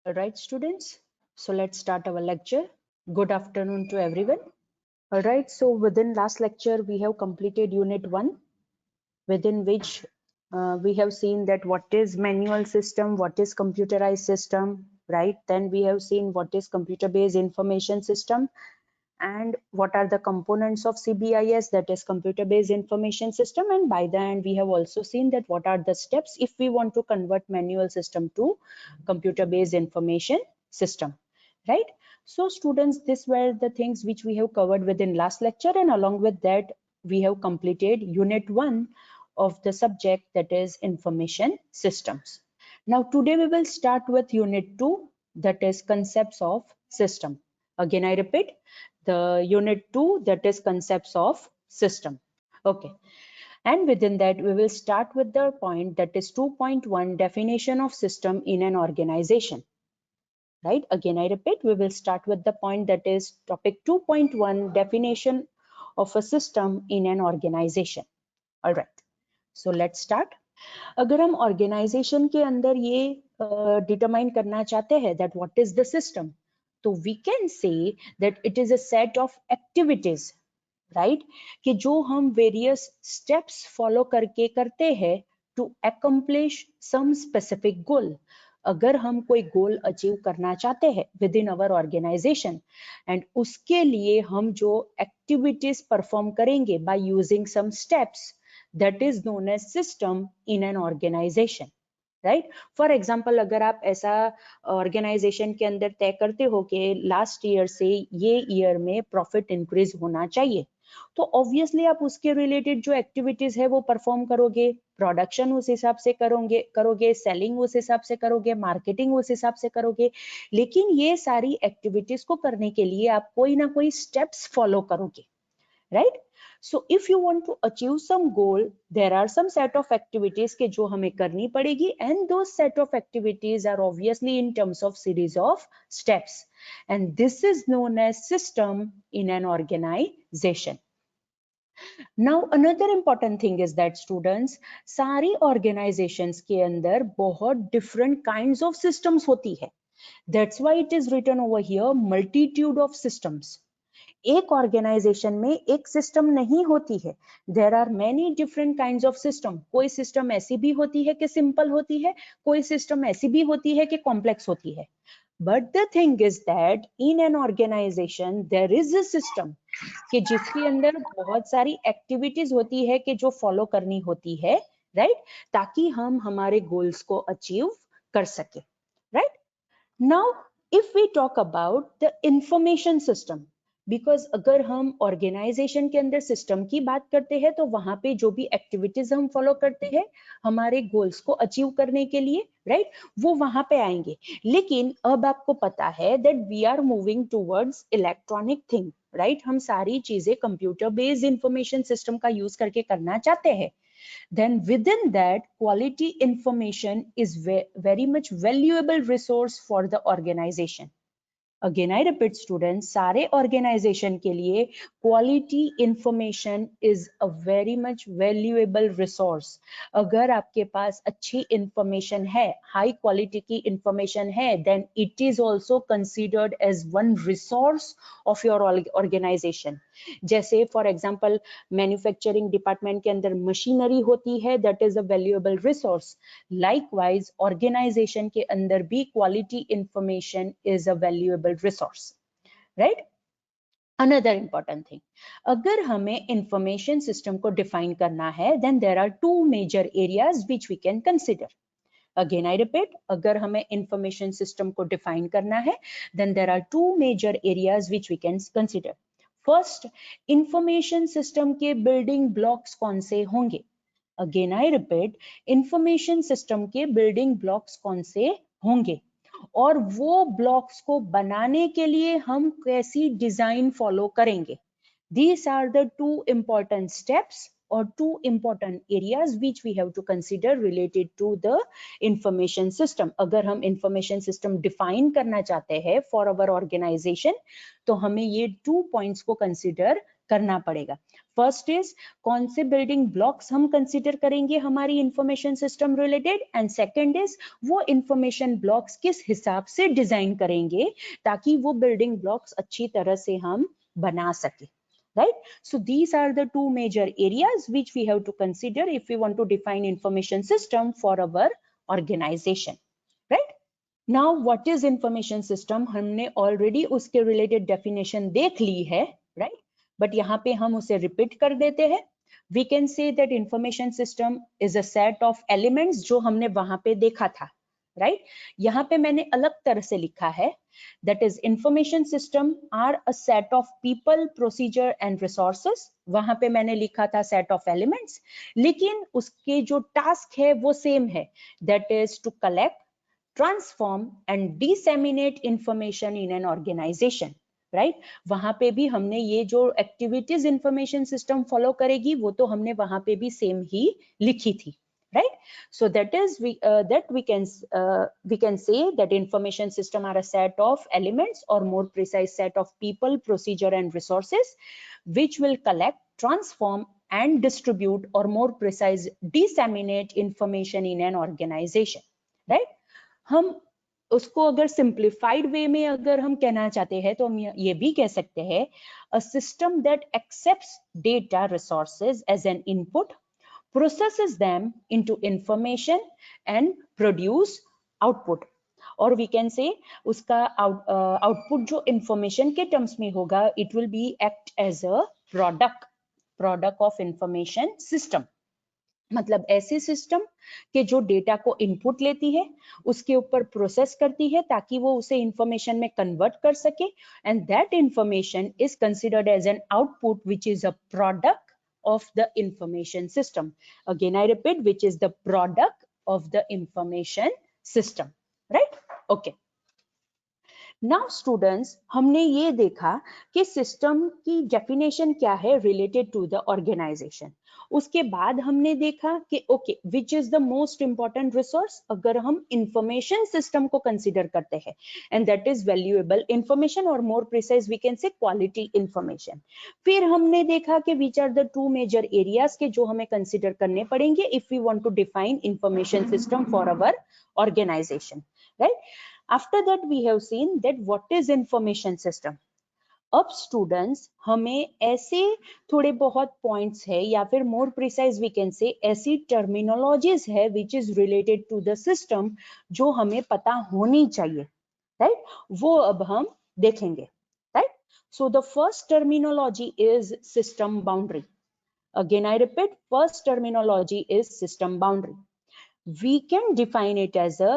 Alright students, so let's start our lecture. Good afternoon to everyone. Alright, so within last lecture we have completed unit 1, within which we have seen that what is manual system, what is computerized system, right? Then we have seen what is computer based information system and what are the components of CBIS, that is computer based information system, and by the end we have also seen that what are the steps if we want to convert manual system to computer based information system, right? So students, these were the things which we have covered within last lecture, and along with that we have completed unit 1 of the subject, that is information systems. Now today we will start with unit 2, that is concepts of system. Again I repeat, the unit 2, that is concepts of system. Okay, and within that we will start with the point, that is 2.1, definition of system in an organization, right? Again I repeat, we will start with the point, that is topic 2.1, definition of a system in an organization. All right, so let's start. अगर हम organisation के अंदर ये determine करना चाहते हैं that what is the system, तो we can say that it is a set of activities, right? कि जो हम वेरियस स्टेप्स फॉलो करके करते हैं to accomplish some specific goal. अगर हम कोई गोल अचीव करना चाहते हैं within our organization, and उसके लिए हम जो एक्टिविटीज परफॉर्म करेंगे by using some steps, that is known as system in an organization, right? For example, अगर आप ऐसा ऑर्गेनाइजेशन के अंदर तय करते हो कि लास्ट ईयर से ये ईयर में प्रॉफिट इंक्रीज होना चाहिए, तो ऑब्वियसली आप उसके रिलेटेड जो एक्टिविटीज है वो परफॉर्म करोगे, प्रोडक्शन उस हिसाब से करोगे, सेलिंग उस हिसाब से करोगे, मार्केटिंग उस हिसाब से करोगे. लेकिन ये सारी एक्टिविटीज को करने के लिए आप कोई ना कोई स्टेप्स फॉलो करोगे, right? So if you want to achieve some goal, there are some set of activities के जो हमें करनी पड़ेगी, and those set of activities are obviously in terms of series of steps, and this is known as system in an organization. Now another important thing is that students, सारी organizations के अंदर बहुत different kinds of systems होती है. That's why it is written over here multitude of systems. एक organisation में एक system नहीं होती है, there are many different kinds of system. कोई सिस्टम ऐसी भी होती है कि सिंपल होती है, कोई सिस्टम ऐसी भी होती है कि कॉम्प्लेक्स होती है. But the thing is that in an organisation there is a system कि जिसके अंदर बहुत सारी एक्टिविटीज होती है कि जो फॉलो करनी होती है, राइट? ताकि हम हमारे गोल्स को अचीव कर सके, right? Now if we talk about the information system, because अगर हम ऑर्गेनाइजेशन के अंदर सिस्टम की बात करते हैं तो वहां पे जो भी एक्टिविटीज हम फॉलो करते हैं हमारे गोल्स को अचीव करने के लिए, राइट, वो वहां पे आएंगे. लेकिन अब आपको पता है that we are moving towards electronic thing, right? हम सारी चीजें कंप्यूटर बेस्ड इंफॉर्मेशन सिस्टम का यूज करके करना चाहते हैं. Then within that, quality information is very much valuable resource for the organization. Again I repeat students, सारे ऑर्गेनाइजेशन के लिए quality information is a very much valuable resource. अगर आपके पास अच्छी इंफॉर्मेशन है, हाई क्वालिटी की इंफॉर्मेशन है, then it is also considered as one resource of your organisation. जैसे फॉर एग्जाम्पल मैन्युफैक्चरिंग डिपार्टमेंट के अंदर मशीनरी होती है, that is a valuable resource. Likewise organisation के अंदर भी quality information is a valuable resource, right? Another important thing, अगर हमें information system को define करना है, then there are two major areas which we can consider. Again I repeat, अगर हमें information system को define करना है, then there are two major areas which we can consider. First, information system के building blocks कौन से होंगे? Again I repeat, information system के building blocks कौन से होंगे, और वो ब्लॉक्स को बनाने के लिए हम कैसी डिजाइन फॉलो करेंगे. These are the two important steps or two important areas which we have to consider related to the information system. अगर हम information system define करना चाहते हैं for our organization, तो हमें ये two points को consider करना पड़ेगा। फर्स्ट इज कौन से बिल्डिंग ब्लॉक्स हम कंसीडर करेंगे हमारी information system related, and second is वो इंफॉर्मेशन ब्लॉक्स किस हिसाब से डिजाइन करेंगे ताकि वो बिल्डिंग ब्लॉक्स अच्छी तरह से हम बना सके, right? So these are the two major areas which we have to consider if we want to define information system for our organization, right? Now what is information system? हमने already उसके related definition देख ली है, right? But यहाँ पे हम उसे repeat कर देते हैं. We can say that information system is a set of elements जो हमने वहां पे देखा था, right? यहाँ पे मैंने अलग तरह से लिखा है, that is information system are a set of people, procedure and resources. वहां पे मैंने लिखा था set of elements, लेकिन उसके जो task है वो same है, that is to collect, transform and disseminate information in an organization, right? वहां पे भी हमने ये जो activities information system follow करेगी वो तो हमने वहां पे भी same ही लिखी थी, right? So that is we can say that information system are a set of elements, or more precise set of people, procedure and resources which will collect, transform and distribute, or more precise disseminate information in an organization, right? हम उसको अगर simplified वे में अगर हम कहना चाहते हैं तो हम ये भी कह सकते हैं a system that accepts data resources as an input, processes them into information and produce output, और we can say उसका output जो information के terms में होगा it will be act as a product of information system. मतलब ऐसे system के जो डेटा को इनपुट लेती है, उसके ऊपर प्रोसेस करती है ताकि वो उसे इंफॉर्मेशन में कन्वर्ट कर सके, and that information is considered as an output which is a product of the information system. Again I repeat, which is the product of the information system, right? Okay. Now students, हमने ये देखा कि system की definition क्या है related to the organisation. उसके बाद हमने देखा कि okay which is the most important resource अगर हम इंफॉर्मेशन सिस्टम को कंसीडर करते हैं, and that is valuable information, और more precise we can say quality information. फिर हमने देखा कि which are the two major areas के जो हमें कंसीडर करने पड़ेंगे if we want to define information system for our organization, right? After that we have seen that what is information system. अब स्टूडेंट्स हमें ऐसे थोड़े बहुत पॉइंट्स है या फिर मोर प्रिसाइज वी कैन से ऐसी टर्मिनोलॉजीज है which is related to the system जो हमें पता होनी चाहिए, राइट? वो अब हम देखेंगे, right? So the first terminology is system boundary. Again I repeat, first terminology is system boundary. We can define it as a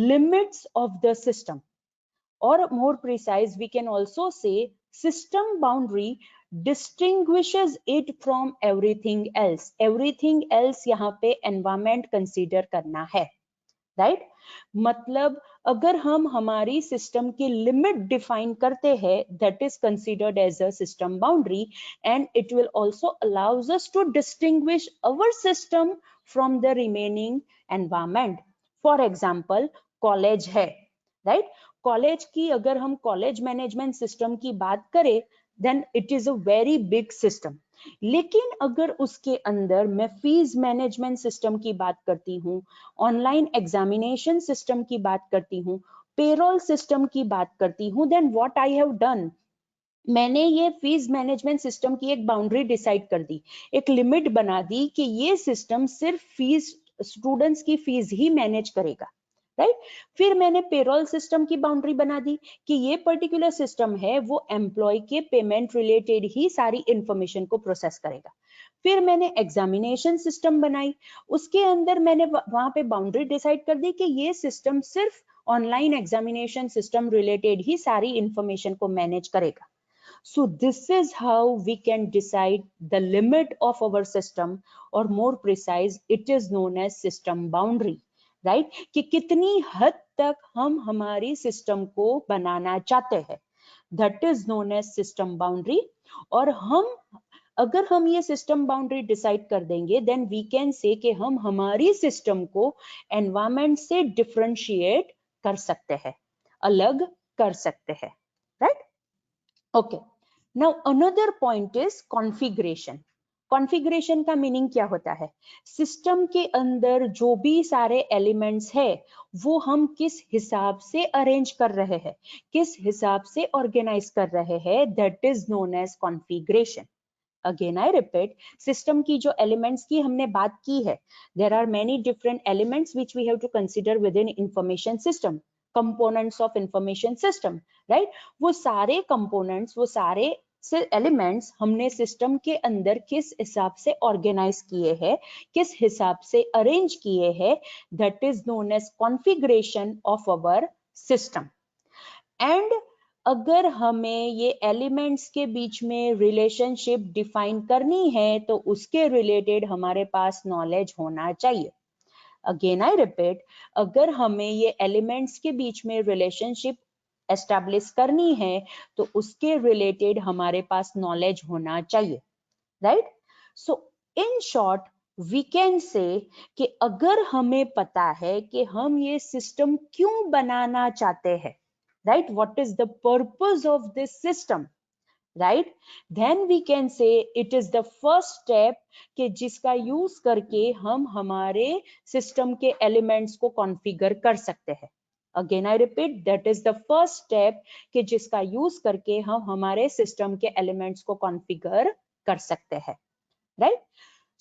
limits of the system, or more precise we can also say system boundary distinguishes it from everything else. Everything else यहाँ पे environment consider करना है, right? मतलब अगर हम हमारी system की limit define करते हैं that is considered as a system boundary, and it will also allows us to distinguish our system from the remaining environment. For example, college है, राइट? कॉलेज की अगर हम कॉलेज मैनेजमेंट सिस्टम की बात करें then it is a very big system. लेकिन अगर उसके अंदर मैं फीस मैनेजमेंट सिस्टम की बात करती हूँ, ऑनलाइन एग्जामिनेशन सिस्टम की बात करती हूँ, पेरोल सिस्टम की बात करती हूँ, then what I have done, मैंने ये फीस मैनेजमेंट सिस्टम की एक बाउंड्री डिसाइड कर दी, एक लिमिट बना दी कि ये सिस्टम सिर्फ फीस, स्टूडेंट्स की फीस ही मैनेज करेगा, राइट? फिर मैंने पेरोल सिस्टम की बाउंड्री बना दी कि ये पर्टिकुलर सिस्टम है वो एम्प्लॉय के पेमेंट रिलेटेड ही सारी इंफॉर्मेशन को प्रोसेस करेगा. फिर मैंने एग्जामिनेशन सिस्टम बनाई, उसके अंदर मैंने वहां पे बाउंड्री डिसाइड कर दी कि ये सिस्टम सिर्फ ऑनलाइन एग्जामिनेशन सिस्टम रिलेटेड ही सारी इंफॉर्मेशन को मैनेज करेगा. So this is how we can decide the limit of our system, or more precise it is known as system boundary, right? कि कितनी हद तक हम हमारी सिस्टम को बनाना चाहते हैं, that is known as system boundary. और हम अगर हम ये सिस्टम बाउंड्री डिसाइड कर देंगे देन वी कैन से कि हम हमारी सिस्टम को एनवायरमेंट से डिफरेंशिएट कर सकते हैं, अलग कर सकते हैं, right? Okay. Now another point is configuration. Configuration का मीनिंग क्या होता है? सिस्टम के अंदर जो भी सारे एलिमेंट्स है वो हम किस हिसाब से अरेंज कर रहे हैं, किस हिसाब से ऑर्गेनाइज कर रहे हैं, that is known as configuration. Again I repeat, system की जो एलिमेंट्स की हमने बात की है, there are many different elements which we have to consider within information system, components of information system, right? वो सारे कंपोनेंट्स, वो सारे एलिमेंट्स हमने सिस्टम के अंदर किस हिसाब से ऑर्गेनाइज किए हैं, किस हिसाब से अरेंज किए हैं, that is known as configuration of our system. And अगर हमें ये एलिमेंट्स के बीच में रिलेशनशिप डिफाइन करनी है तो उसके रिलेटेड हमारे पास नॉलेज होना चाहिए। अगेन आई रिपीट, अगर हमें ये एलिमेंट्स के बीच में रिलेशनशिप एस्टैब्लिश करनी है तो उसके रिलेटेड हमारे पास नॉलेज होना चाहिए, right? So in short we can say कि अगर हमें पता है कि हम ये सिस्टम क्यों बनाना चाहते हैं, right? What is the purpose of this system, right? Then we can say it is the first step कि जिसका यूज करके हम हमारे सिस्टम के एलिमेंट्स को कॉन्फ़िगर कर सकते हैं। Again I repeat, that is the first step कि जिसका यूज करके हम हमारे सिस्टम के एलिमेंट्स को कॉन्फ़िगर कर सकते हैं, right?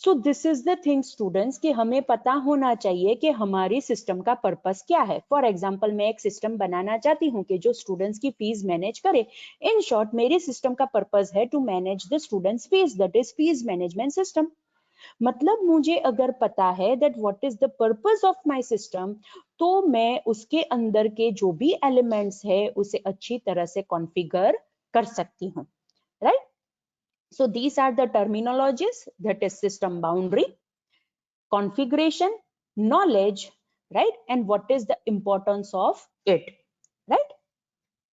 So this is the thing students कि हमें पता होना चाहिए कि हमारी सिस्टम का पर्पस क्या है। फॉर एग्जांपल, मैं एक सिस्टम बनाना चाहती हूँ कि जो स्टूडेंट्स की फीस मैनेज करे। इन शॉर्ट, मेरे सिस्टम का पर्पस है to manage the students fees, that is fees management system. मतलब मुझे अगर पता है that what is the purpose of my system, तो मैं उसके अंदर के जो भी एलिमेंट्स है उसे अच्छी तरह से कॉन्फ़िगर कर सकती हूँ, right? So these are the terminologies, that is system boundary, configuration, knowledge, right? And what is the importance of it?